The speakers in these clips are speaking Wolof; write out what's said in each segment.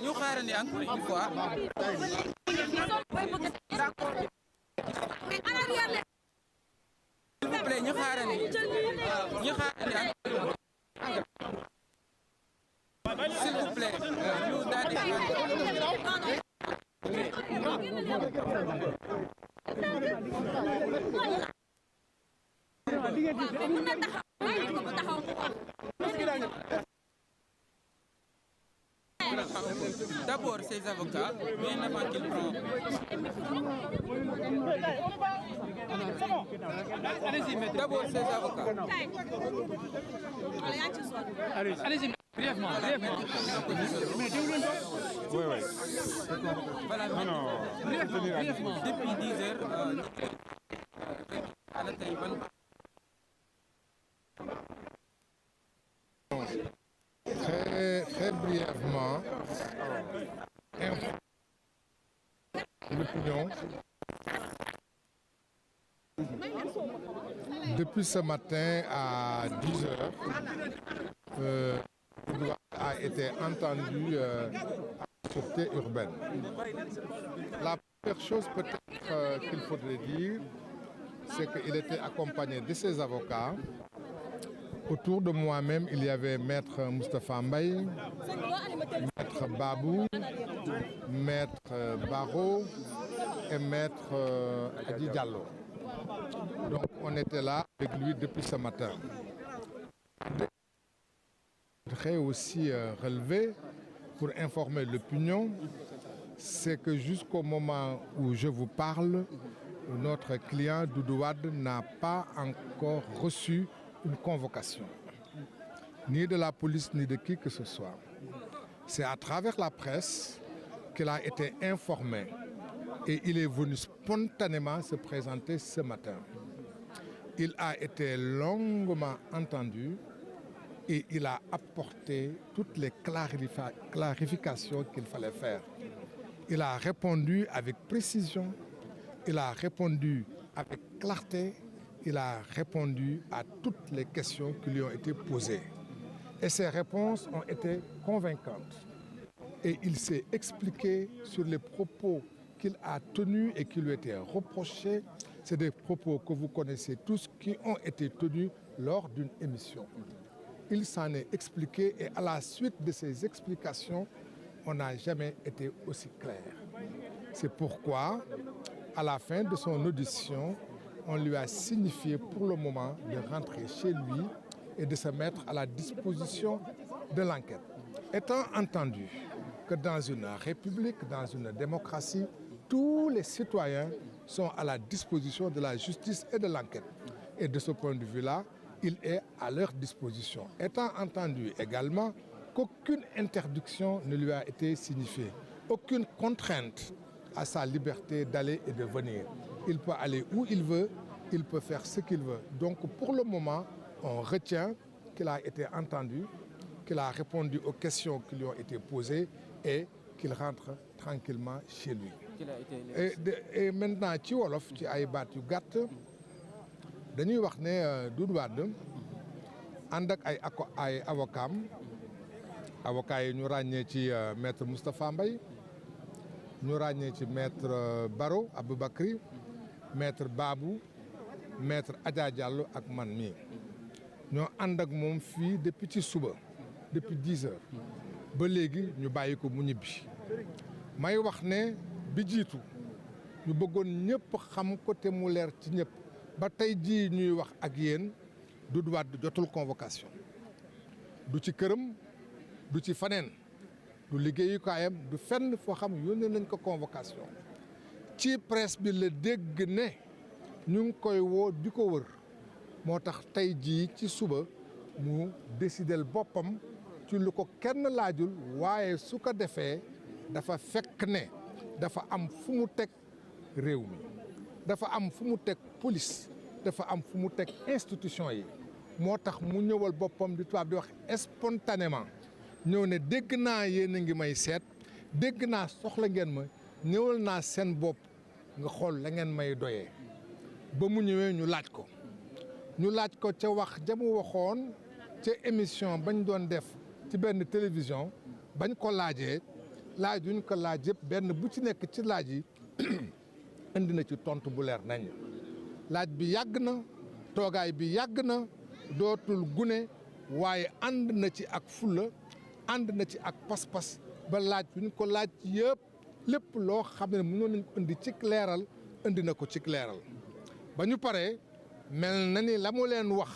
ñu xaarandi encore une fois. S'il vous plaît ñu xaarandi s'il vous plaît ñu daal di d'abord ses avocats, bien avant qu'ils prennent. D'abord ses avocats. Allez-y, brièvement. Oui. Voilà, Non. depuis 10 heures, à la Taïwan. Très brièvement, l'opinion. Depuis ce matin à 10 heures, a été entendu à la sûreté urbaine. La première chose peut-être qu'il faudrait dire, c'est qu'il était accompagné de ses avocats. Autour de moi-même, il y avait Maître Moustapha Mbaye, Maître Babou, Maître Baro et Maître Adi Diallo. Donc on était là avec lui depuis ce matin. Je voudrais aussi relever, pour informer l'opinion, c'est que jusqu'au moment où je vous parle, notre client Doudou Wade n'a pas encore reçu une convocation, ni de la police, ni de qui que ce soit. C'est à travers la presse qu'il a été informé et il est venu spontanément se présenter ce matin. Il a été longuement entendu et il a apporté toutes les clarifications qu'il fallait faire. Il a répondu avec précision, il a répondu avec clarté, il a répondu à toutes les questions qui lui ont été posées. Et ses réponses ont été convaincantes. Et il s'est expliqué sur les propos qu'il a tenus et qui lui étaient reprochés. C'est des propos que vous connaissez tous qui ont été tenus lors d'une émission. Il s'en est expliqué et à la suite de ces explications, on n'a jamais été aussi clair. C'est pourquoi, à la fin de son audition, on lui a signifié pour le moment de rentrer chez lui et de se mettre à la disposition de l'enquête. Étant entendu que dans une république, dans une démocratie, tous les citoyens sont à la disposition de la justice et de l'enquête. Et de ce point de vue-là, il est à leur disposition. Étant entendu également qu'aucune interdiction ne lui a été signifiée, aucune contrainte à sa liberté d'aller et de venir. Il peut aller où il veut, il peut faire ce qu'il veut. Donc pour le moment, on retient qu'il a été entendu, qu'il a répondu aux questions qui lui ont été posées et qu'il rentre tranquillement chez lui. Et maintenant, ci wolof ci ay baat yu gàtt dañuy wax ne Doudou Wade ànd ak ay avocats yi ñu ràññee ci maître Moustapha Mbaye, ñu ràññee ci maître Baro Aboubacry, maître Babou, maître Adja Diallo ak man mii ñoo ànd ak moom fii depuis ci suba depuis 10 heures ba léegi ñu bàyyi ko mu ñibbi. May wax ne bi jiitu ñu bëggoon ñëpp xam ko te mu leer ci ñëpp ba tey jii ñuy wax ak yéen Doudou Wade jotul convocation du ci këram du ci faneen du liggéeyukaayam du fenn foo xam yónnee nañ ko convocation ci presse bi la dégg ne ñu ngi koy woo di ko wër moo tax tey jii ci suba mu décidel boppam ci lu ko kenn laajul waaye su ko defee dafa fekk ne dafa am fu mu teg réew mi dafa am fu mu teg police dafa am fu mu teg institution yi moo tax mu ñëwal boppam di tubaab di wax spontanément ñëw ne dégg naa yéen a ngi may seet dégg naa soxla ngeen ma ñëwal naa seen bopp nga xool la ngeen may doyee ba mu ñëwee ñu laaj ko ca wax jamu waxoon ca émission bañ doon def ci benn télévision bañ ko laajee laaj duñ ko laaj yëpp benn bu ci nekk ci laaj yi indi na ci tontu bu leer nañ laaj bi yàgg na toogaay bi yàgg na dootul gune waaye ànd na ci ak fulla ànd na ci ak pas-pas ba laaj bi ñu ko laaj yëpp lépp loo xam ne mënoon nañ ko indi ci leeral indi na ko ci leeral ba ñu paree mel na ni la mu leen wax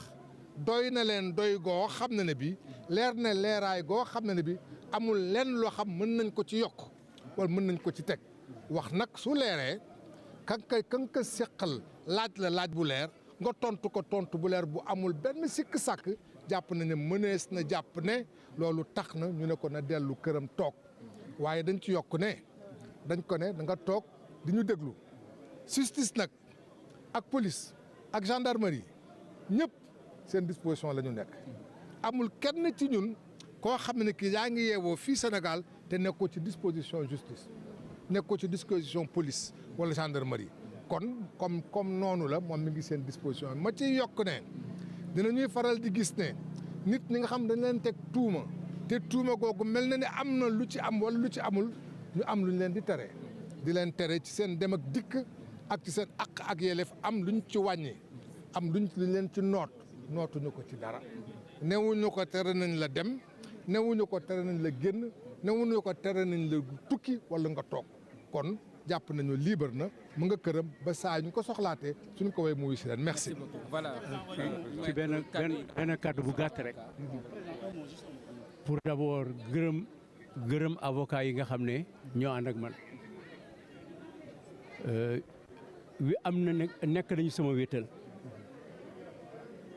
doy na leen doy goo xam ne bi leer na leeraay goo xam ne bi amul lenn loo xam mën nañ ko ci yokk wala mën nañ ko ci teg wax nag su leeree kan ka seqal laaj la laaj bu leer nga tontu ko tontu bu leer bu amul benn sikk sàkk jàpp na ne mënees na jàpp ne loolu tax na ñu ne ko na dellu këram toog waaye dañ ci yokk ne dañ ko ne da nga toog di ñu déglu justice nag ak police ak gendarmerie ñëpp seen disposition la ñu nekk amul kenn ci ñun koo xam ne kii yaa ngi yeewoo fii Sénégal te nekkoo ci disposition justice nekkoo ci disposition police wala gendarmerie kon comme noonu la moom mi ngi seen disposition ma ciy yokk ne dinañuy faral di gis ne nit ñi nga xam dañ leen teg tuuma te tuuma googu mel na ne am na lu ci am wala lu ci amul ñu am lu ñu leen di leen tere ci seen dem ak dikk ak ci seen àq ak yelleef am luñ ci wàññi am luñ leen ci nootuñu ko ci dara newuñu ko tere nañ la dem newuñu ko tere nañ la génn newuñu ko tere nañ la tukki wala nga toog kon jàpp nañu libre na mu nga këram ba saa ñu ko soxlaatee suñ ko way mu wisi leen merci. voilà. ci benn kàddu bu gàtt rek. pour d'abord gërëm avocat yi nga xam ne ñoo ànd ak man wi am na nekk nañu sama wéetal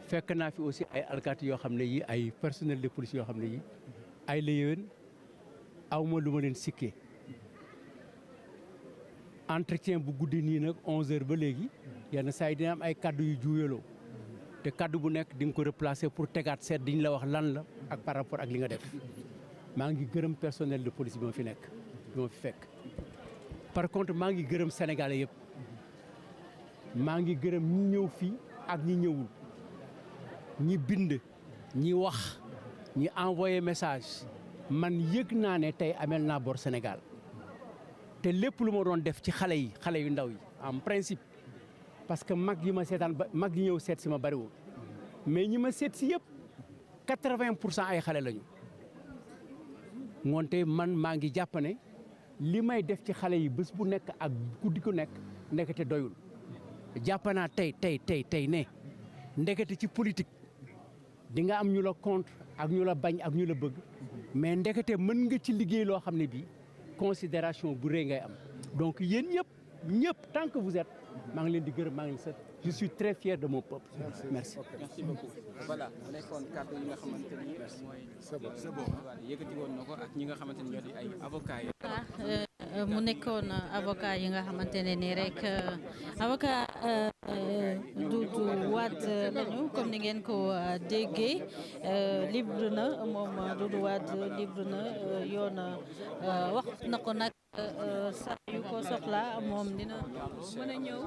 fekk naa fi aussi ay alkaati yoo xam ne yi ay personnel de police yoo xam ne yi ay la yéwén awma lu ma leen sikkee entretien bu guddi nii nag 11h ba léegi yenn saa yi dina am ay kaddu yu juuyaloo te kaddu bu nekk di nga ko replacer pour tegaat seet diñ la wax lan la ak par rapport ak li nga def maa ngi gërëm personnel de police bi ma fi nekk bi ma fi fekk par contre maa ngi gërëm sénégalais yëpp maa ngi gërëm ñi ñëw fii ak ñi ñëwul ñi bind ñi wax ñi envoyé message man yëg naa ne tey amel naa bor Sénégal te lépp lu ma doon def ci xale yu ndaw yi en principe parce que mag yi ma seetaan ba mag yi ñëw seet si ma bariwul mais ñi ma seet si yëpp 80% ay xale lañu ngoonte man maa ngi jàpp ne li may def ci xale yi bés bu nekk ak guddi ku nekk ndekete doyul jàpp naa tey ne ndekete ci politique di nga am ñu la contre ak ñu la bañ ak ñu la bëgg mais ndekete mën nga ci liggéey loo xam ne bii considération bu rëy ngay am donc yéen ñëpp tant que vous êtes maa ngi leen di gërëm maa ngi leen di sant je suis très fier de mon peuple. merci. merci beaucoup. voilà mu nekkoon kàddu yi nga xamante ni mooy. c'est bon yëkkati woon na ko ak ñi nga xamante ni ñoo di ay avocats yi. mu nekkoon avocat yi nga xamante ne nii rek avocat Doudou Wade lañu comme ni ngeen ko déggee libre na moom Doudou Wade libre na yoon wax na ko nag saa yu ko soxla moom dina mën a ñëw.